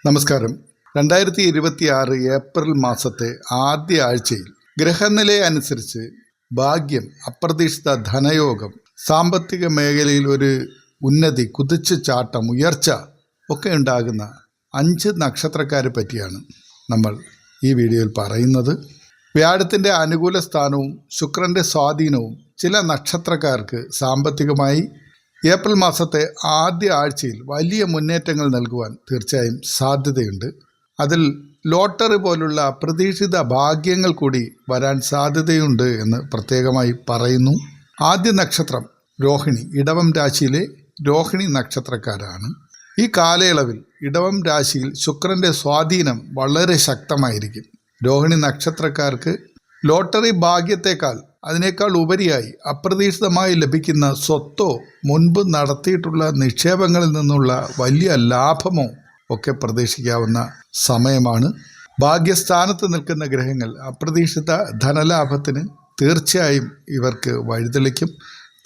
നമസ്കാരം. 2026 ഏപ്രിൽ മാസത്തെ ആദ്യ ആഴ്ചയിൽ ഗ്രഹനില അനുസരിച്ച് ഭാഗ്യം, അപ്രതീക്ഷിത ധനയോഗം, സാമ്പത്തിക മേഖലയിൽ ഒരു ഉന്നതി, കുതിച്ചു ചാട്ടം, ഉയർച്ച ഒക്കെ ഉണ്ടാകുന്ന 5 നക്ഷത്രക്കാരെ പറ്റിയാണ് നമ്മൾ ഈ വീഡിയോയിൽ പറയുന്നത്. വ്യാഴത്തിൻ്റെ അനുകൂല സ്ഥാനവും ശുക്രൻ്റെ സ്വാധീനവും ചില നക്ഷത്രക്കാർക്ക് സാമ്പത്തികമായി ഏപ്രിൽ മാസത്തെ ആദ്യ ആഴ്ചയിൽ വലിയ മുന്നേറ്റങ്ങൾ നൽകുവാൻ തീർച്ചയായും സാധ്യതയുണ്ട്. അതിൽ ലോട്ടറി പോലുള്ള അപ്രതീക്ഷിത ഭാഗ്യങ്ങൾ കൂടി വരാൻ സാധ്യതയുണ്ട് എന്ന് പ്രത്യേകമായി പറയുന്നു. ആദ്യ നക്ഷത്രം രോഹിണി, ഇടവം രാശിയിലെ രോഹിണി നക്ഷത്രക്കാരാണ്. ഈ കാലയളവിൽ ഇടവം രാശിയിൽ ശുക്രൻ്റെ സ്വാധീനം വളരെ ശക്തമായിരിക്കും. രോഹിണി നക്ഷത്രക്കാർക്ക് ലോട്ടറി ഭാഗ്യത്തേക്കാൾ അതിനേക്കാൾ ഉപരിയായി അപ്രതീക്ഷിതമായി ലഭിക്കുന്ന സ്വത്തോ മുൻപ് നടത്തിയിട്ടുള്ള നിക്ഷേപങ്ങളിൽ നിന്നുള്ള വലിയ ലാഭമോ ഒക്കെ പ്രതീക്ഷിക്കാവുന്ന സമയമാണ്. ഭാഗ്യസ്ഥാനത്ത് നിൽക്കുന്ന ഗ്രഹങ്ങൾ അപ്രതീക്ഷിത ധനലാഭത്തിന് തീർച്ചയായും ഇവർക്ക് വഴിതെളിക്കും.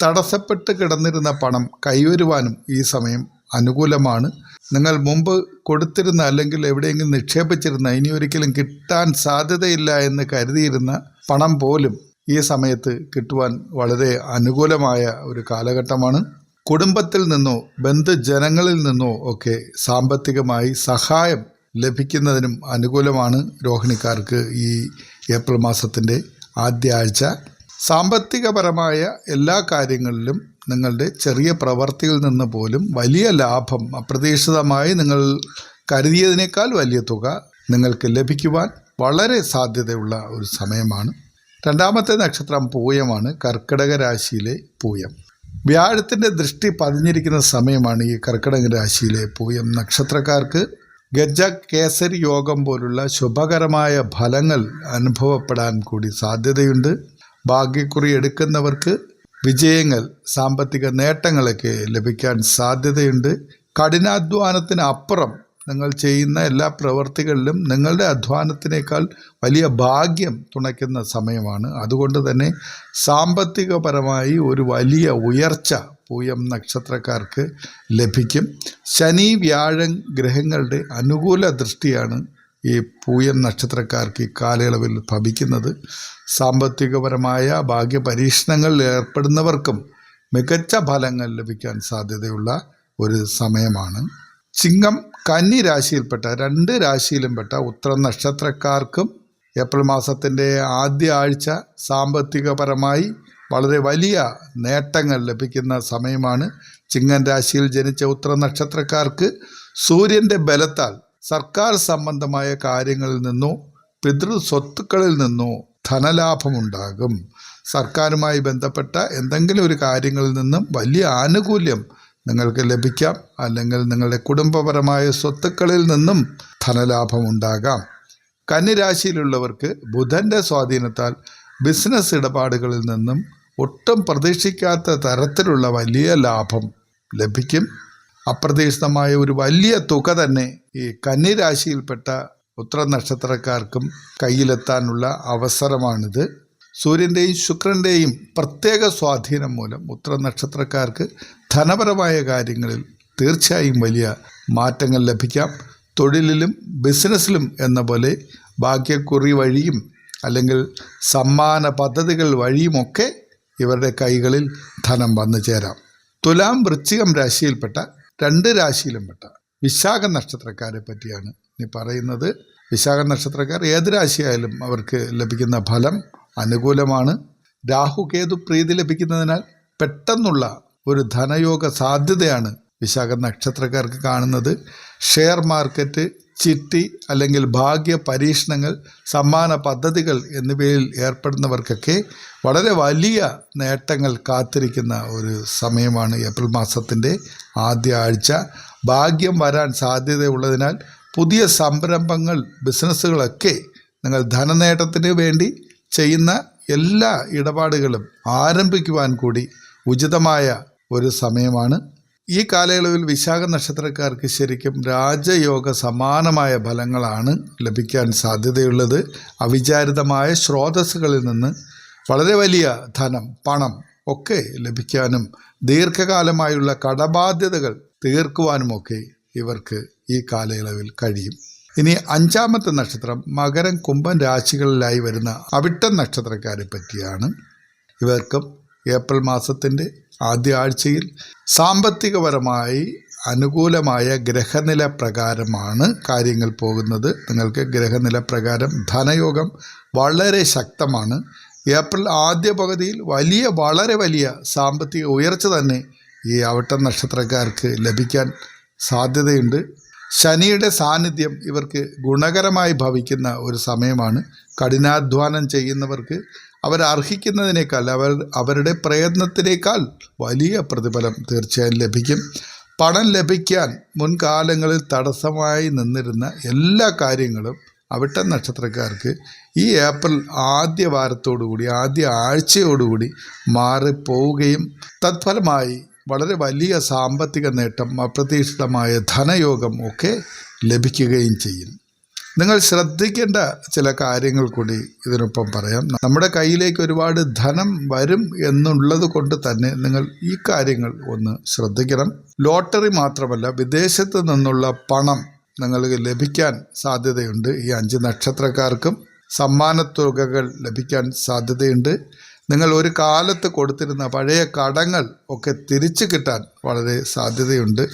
തടസ്സപ്പെട്ട് കിടന്നിരുന്ന പണം കൈവരുവാനും ഈ സമയം അനുകൂലമാണ്. നിങ്ങൾ മുമ്പ് കൊടുത്തിരുന്ന അല്ലെങ്കിൽ എവിടെയെങ്കിലും നിക്ഷേപിച്ചിരുന്ന, ഇനി ഒരിക്കലും കിട്ടാൻ സാധ്യതയില്ല എന്ന് കരുതിയിരുന്ന പണം പോലും ഈ സമയത്ത് കിട്ടുവാൻ വളരെ അനുകൂലമായ ഒരു കാലഘട്ടമാണ്. കുടുംബത്തിൽ നിന്നോ ബന്ധുജനങ്ങളിൽ നിന്നോ ഒക്കെ സാമ്പത്തികമായി സഹായം ലഭിക്കുന്നതിനും അനുകൂലമാണ് രോഹിണിക്കാർക്ക് ഈ ഏപ്രിൽ മാസത്തിൻ്റെ ആദ്യ ആഴ്ച. സാമ്പത്തികപരമായ എല്ലാ കാര്യങ്ങളിലും നിങ്ങളുടെ ചെറിയ പ്രവൃത്തിയിൽ നിന്ന് പോലും വലിയ ലാഭം, അപ്രതീക്ഷിതമായി നിങ്ങൾ കരുതിയതിനേക്കാൾ വലിയ തുക നിങ്ങൾക്ക് ലഭിക്കുവാൻ വളരെ സാധ്യതയുള്ള ഒരു സമയമാണ്. രണ്ടാമത്തെ നക്ഷത്രം പൂയമാണ്, കർക്കിടക രാശിയിലെ പൂയം. വ്യാഴത്തിൻ്റെ ദൃഷ്ടി പതിഞ്ഞിരിക്കുന്ന സമയമാണ് ഈ കർക്കിടക രാശിയിലെ പൂയം നക്ഷത്രക്കാർക്ക്. ഗജ കേസരി യോഗം പോലുള്ള ശുഭകരമായ ഫലങ്ങൾ അനുഭവപ്പെടാൻ കൂടി സാധ്യതയുണ്ട്. ഭാഗ്യക്കുറി എടുക്കുന്നവർക്ക് വിജയങ്ങൾ, സാമ്പത്തിക നേട്ടങ്ങളൊക്കെ ലഭിക്കാൻ സാധ്യതയുണ്ട്. കഠിനാധ്വാനത്തിന് അപ്പുറം നിങ്ങൾ ചെയ്യുന്ന എല്ലാ പ്രവൃത്തികളിലും നിങ്ങളുടെ അധ്വാനത്തിനേക്കാൾ വലിയ ഭാഗ്യം തുണയ്ക്കുന്ന സമയമാണ്. അതുകൊണ്ട് തന്നെ സാമ്പത്തികപരമായി ഒരു വലിയ ഉയർച്ച പൂയം നക്ഷത്രക്കാർക്ക് ലഭിക്കും. ശനി വ്യാഴം ഗ്രഹങ്ങളുടെ അനുകൂല ദൃഷ്ടിയാണ് ഈ പൂയം നക്ഷത്രക്കാർക്ക് ഈ കാലയളവിൽ ഭവിക്കുന്നത്. സാമ്പത്തികപരമായ ഭാഗ്യപരീക്ഷണങ്ങളിൽ ഏർപ്പെടുന്നവർക്കും മികച്ച ഫലങ്ങൾ ലഭിക്കാൻ സാധ്യതയുള്ള ഒരു സമയമാണ്. ചിങ്ങം, കന്നി രാശിയിൽപ്പെട്ട 2 രാശിയിലും പെട്ട ഉത്രം നക്ഷത്രക്കാർക്കും ഏപ്രിൽ മാസത്തിൻ്റെ ആദ്യ ആഴ്ച സാമ്പത്തികപരമായി വളരെ വലിയ നേട്ടങ്ങൾ ലഭിക്കുന്ന സമയമാണ്. ചിങ്ങൻ രാശിയിൽ ജനിച്ച ഉത്രം നക്ഷത്രക്കാർക്ക് സൂര്യൻ്റെ ബലത്താൽ സർക്കാർ സംബന്ധമായ കാര്യങ്ങളിൽ നിന്നോ പിതൃ സ്വത്തുക്കളിൽ നിന്നോ ധനലാഭമുണ്ടാകും. സർക്കാരുമായി ബന്ധപ്പെട്ട എന്തെങ്കിലും ഒരു കാര്യങ്ങളിൽ നിന്നും വലിയ ആനുകൂല്യം നിങ്ങൾക്ക് ലഭിക്കാം. അല്ലെങ്കിൽ നിങ്ങളുടെ കുടുംബപരമായ സ്വത്തുക്കളിൽ നിന്നും ധനലാഭമുണ്ടാകാം. കന്നിരാശിയിലുള്ളവർക്ക് ബുധൻ്റെ സ്വാധീനത്താൽ ബിസിനസ് ഇടപാടുകളിൽ നിന്നും ഒട്ടും പ്രതീക്ഷിക്കാത്ത തരത്തിലുള്ള വലിയ ലാഭം ലഭിക്കും. അപ്രതീക്ഷിതമായ ഒരു വലിയ തുക തന്നെ ഈ കന്നിരാശിയിൽപ്പെട്ട ഉത്തര നക്ഷത്രക്കാർക്കും കയ്യിലെത്താനുള്ള അവസരമാണിത്. സൂര്യൻ്റെയും ശുക്രൻ്റെയും പ്രത്യേക സ്വാധീനം മൂലം ഉത്തര നക്ഷത്രക്കാർക്ക് ധനപരമായ കാര്യങ്ങളിൽ തീർച്ചയായും വലിയ മാറ്റങ്ങൾ ലഭിക്കാം. തൊഴിലിലും ബിസിനസ്സിലും എന്ന പോലെ ഭാഗ്യക്കുറി വഴിയും അല്ലെങ്കിൽ സമ്മാന പദ്ധതികൾ വഴിയുമൊക്കെ ഇവരുടെ കൈകളിൽ ധനം വന്നു ചേരാം. തുലാം, വൃശ്ചികം രാശിയിൽപ്പെട്ട 2 രാശിയിലും പെട്ട വിശാഖ നക്ഷത്രക്കാരെ പറ്റിയാണ് ഇനി പറയുന്നത്. വിശാഖ നക്ഷത്രക്കാർ ഏത് രാശിയായാലും അവർക്ക് ലഭിക്കുന്ന ഫലം അനുകൂലമാണ്. രാഹുകേതു പ്രീതി ലഭിക്കുന്നതിനാൽ പെട്ടെന്നുള്ള ഒരു ധനയോഗ സാധ്യതയാണ് വിശാഖ നക്ഷത്രക്കാർക്ക് കാണുന്നത്. ഷെയർ മാർക്കറ്റ്, ചിട്ടി അല്ലെങ്കിൽ ഭാഗ്യ പരീക്ഷണങ്ങൾ, സമ്മാന പദ്ധതികൾ എന്നിവയിൽ ഏർപ്പെടുന്നവർക്കൊക്കെ വളരെ വലിയ നേട്ടങ്ങൾ കാത്തിരിക്കുന്ന ഒരു സമയമാണ് ഏപ്രിൽ മാസത്തിൻ്റെ ആദ്യ ആഴ്ച. ഭാഗ്യം വരാൻ സാധ്യതയുള്ളതിനാൽ പുതിയ സംരംഭങ്ങൾ, ബിസിനസ്സുകളൊക്കെ നിങ്ങൾ ധനനേട്ടത്തിന് വേണ്ടി ചെയ്യുന്ന എല്ലാ ഇടപാടുകളും ആരംഭിക്കുവാൻ കൂടി ഉചിതമായ ഒരു സമയമാണ്. ഈ കാലയളവിൽ വിശാഖ നക്ഷത്രക്കാർക്ക് ശരിക്കും രാജയോഗ സമാനമായ ഫലങ്ങളാണ് ലഭിക്കാൻ സാധ്യതയുള്ളത്. അവിചാരിതമായ സ്രോതസ്സുകളിൽ നിന്ന് വളരെ വലിയ ധനം, പണം ഒക്കെ ലഭിക്കാനും ദീർഘകാലമായുള്ള കടബാധ്യതകൾ തീർക്കുവാനുമൊക്കെ ഇവർക്ക് ഈ കാലയളവിൽ കഴിയും. ഇനി 5-ാമത്തെ നക്ഷത്രം മകരം കുംഭം രാശികളിലായി വരുന്ന അവിട്ടം നക്ഷത്രക്കാരെ പറ്റിയാണ്. ഇവർക്കും ഏപ്രിൽ മാസത്തിൻ്റെ ആദ്യ ആഴ്ചയിൽ സാമ്പത്തികപരമായി അനുകൂലമായ ഗ്രഹനില പ്രകാരമാണ് കാര്യങ്ങൾ പോകുന്നത്. നിങ്ങൾക്ക് ഗ്രഹനില പ്രകാരം ധനയോഗം വളരെ ശക്തമാണ്. ഏപ്രിൽ ആദ്യ പകുതിയിൽ വളരെ വലിയ സാമ്പത്തിക ഉയർച്ച തന്നെ ഈ അവിട്ടം നക്ഷത്രക്കാർക്ക് ലഭിക്കാൻ സാധ്യതയുണ്ട്. ശനിയുടെ സാന്നിധ്യം ഇവർക്ക് ഗുണകരമായി ഭവിക്കുന്ന ഒരു സമയമാണ്. കഠിനാധ്വാനം ചെയ്യുന്നവർക്ക് അവരർഹിക്കുന്നതിനേക്കാൾ അവരുടെ പ്രയത്നത്തിനേക്കാൾ വലിയ പ്രതിഫലം തീർച്ചയായും ലഭിക്കും. പണം ലഭിക്കാൻ മുൻകാലങ്ങളിൽ തടസ്സമായി നിന്നിരുന്ന എല്ലാ കാര്യങ്ങളും അവിട്ടം നക്ഷത്രക്കാർക്ക് ഈ ഏപ്രിൽ ആദ്യ വാരത്തോടുകൂടി ആദ്യ ആഴ്ചയോടുകൂടി മാറിപ്പോവുകയും തത്ഫലമായി വളരെ വലിയ സാമ്പത്തിക നേട്ടം, അപ്രതീക്ഷിതമായ ധനയോഗം ഒക്കെ ലഭിക്കുകയും ചെയ്യും. നിങ്ങൾ ശ്രദ്ധിക്കേണ്ട ചില കാര്യങ്ങൾ കൂടി ഇതിനൊപ്പം പറയാം. നമ്മുടെ കയ്യിലേക്ക് ഒരുപാട് ധനം വരും എന്നുള്ളത് കൊണ്ട് തന്നെ നിങ്ങൾ ഈ കാര്യങ്ങൾ ഒന്ന് ശ്രദ്ധിക്കണം. ലോട്ടറി മാത്രമല്ല, വിദേശത്ത് നിന്നുള്ള പണം നിങ്ങൾക്ക് ലഭിക്കാൻ സാധ്യതയുണ്ട്. ഈ 5 നക്ഷത്രക്കാർക്കും സമ്മാനത്തുകകൾ ലഭിക്കാൻ സാധ്യതയുണ്ട്. നിങ്ങൾ ഒരു കാലത്ത് കൊടുത്തിരുന്ന പഴയ കടങ്ങൾ ഒക്കെ തിരിച്ചു കിട്ടാൻ വളരെ സാധ്യതയുണ്ട്.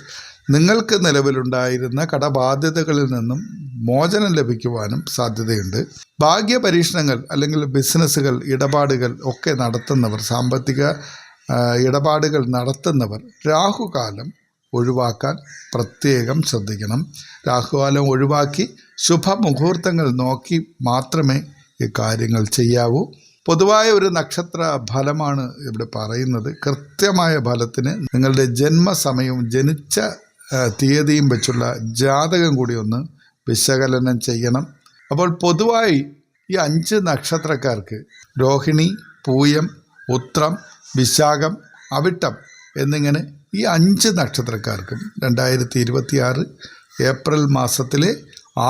നിങ്ങൾക്ക് നിലവിലുണ്ടായിരുന്ന കടബാധ്യതകളിൽ നിന്നും മോചനം ലഭിക്കുവാനും സാധ്യതയുണ്ട്. ഭാഗ്യപരീക്ഷണങ്ങൾ അല്ലെങ്കിൽ ബിസിനസ്സുകൾ, ഇടപാടുകൾ ഒക്കെ നടത്തുന്നവർ, സാമ്പത്തിക ഇടപാടുകൾ നടത്തുന്നവർ രാഹുകാലം ഒഴിവാക്കാൻ പ്രത്യേകം ശ്രദ്ധിക്കണം. രാഹുകാലം ഒഴിവാക്കി ശുഭമുഹൂർത്തങ്ങൾ നോക്കി മാത്രമേ ഈ കാര്യങ്ങൾ ചെയ്യാവൂ. പൊതുവായ ഒരു നക്ഷത്ര ഫലമാണ് ഇവിടെ പറയുന്നത്. കൃത്യമായ ഫലത്തിന് നിങ്ങളുടെ ജന്മസമയവും ജനിച്ച തീയതിയും വെച്ചുള്ള ജാതകം കൂടി ഒന്ന് വിശകലനം ചെയ്യണം. അപ്പോൾ പൊതുവായി ഈ 5 നക്ഷത്രക്കാർക്ക് രോഹിണി, പൂയം, ഉത്രം, വിശാഖം, അവിട്ടം എന്നിങ്ങനെ ഈ 5 നക്ഷത്രക്കാർക്കും 2026 ഏപ്രിൽ മാസത്തിലെ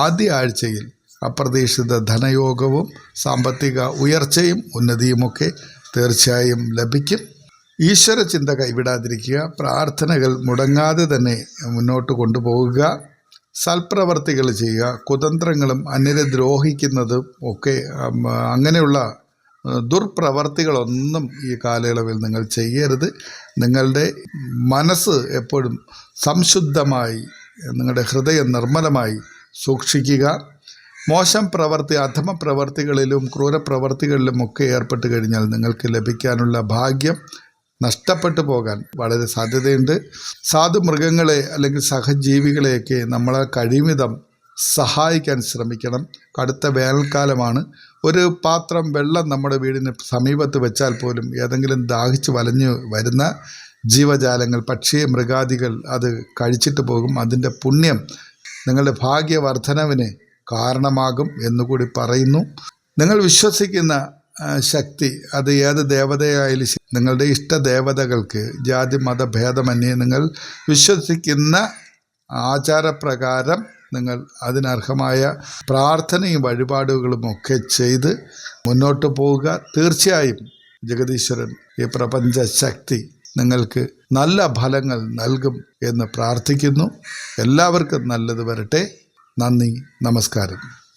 ആദ്യ ആഴ്ചയിൽ അപ്രതീക്ഷിത ധനയോഗവും സാമ്പത്തിക ഉയർച്ചയും ഉന്നതിയുമൊക്കെ തീർച്ചയായും ലഭിക്കും. ഈശ്വര ചിന്ത കൈവിടാതിരിക്കുക, പ്രാർത്ഥനകൾ മുടങ്ങാതെ തന്നെ മുന്നോട്ട് കൊണ്ടുപോവുക, സൽപ്രവർത്തികൾ ചെയ്യുക. കുതന്ത്രങ്ങളും അന്യരെ ദ്രോഹിക്കുന്നതും ഒക്കെ അങ്ങനെയുള്ള ദുർപ്രവർത്തികളൊന്നും ഈ കാലയളവിൽ നിങ്ങൾ ചെയ്യരുത്. നിങ്ങളുടെ മനസ്സ് എപ്പോഴും സംശുദ്ധമായി, നിങ്ങളുടെ ഹൃദയം നിർമ്മലമായി സൂക്ഷിക്കുക. മോശം പ്രവൃത്തി, അധമ പ്രവർത്തികളിലും ക്രൂരപ്രവർത്തികളിലുമൊക്കെ ഏർപ്പെട്ട് കഴിഞ്ഞാൽ നിങ്ങൾക്ക് ലഭിക്കാനുള്ള ഭാഗ്യം നഷ്ടപ്പെട്ടു പോകാൻ വളരെ സാധ്യതയുണ്ട്. സാധുമൃഗങ്ങളെ അല്ലെങ്കിൽ സഹജീവികളെയൊക്കെ നമ്മളെ കഴിവിധം സഹായിക്കാൻ ശ്രമിക്കണം. കടുത്ത വേനൽക്കാലമാണ്. ഒരു പാത്രം വെള്ളം നമ്മുടെ വീടിന് സമീപത്ത് വെച്ചാൽ പോലും ഏതെങ്കിലും ദാഹിച്ച് വലഞ്ഞു വരുന്ന ജീവജാലങ്ങൾ, പക്ഷി, മൃഗാദികൾ അത് കഴിച്ചിട്ട് പോകും. അതിൻ്റെ പുണ്യം നിങ്ങളുടെ ഭാഗ്യവർദ്ധനവിന് കാരണമാകും എന്നുകൂടി പറയുന്നു. നിങ്ങൾ വിശ്വസിക്കുന്ന ശക്തി, അത് ഏത് ദേവതയായാലും നിങ്ങളുടെ ഇഷ്ടദേവതകൾക്ക് ജാതി മതഭേദമന്യേ നിങ്ങൾ വിശ്വസിക്കുന്ന ആചാരപ്രകാരം നിങ്ങൾ അതിനർഹമായ പ്രാർത്ഥനയും വഴിപാടുകളും ഒക്കെ ചെയ്ത് മുന്നോട്ട് പോവുക. തീർച്ചയായും ജഗദീശ്വരൻ, ഈ പ്രപഞ്ച ശക്തി നിങ്ങൾക്ക് നല്ല ഫലങ്ങൾ നൽകും എന്ന് പ്രാർത്ഥിക്കുന്നു. എല്ലാവർക്കും നല്ലത് വരട്ടെ. നന്ദി, നമസ്കാരം.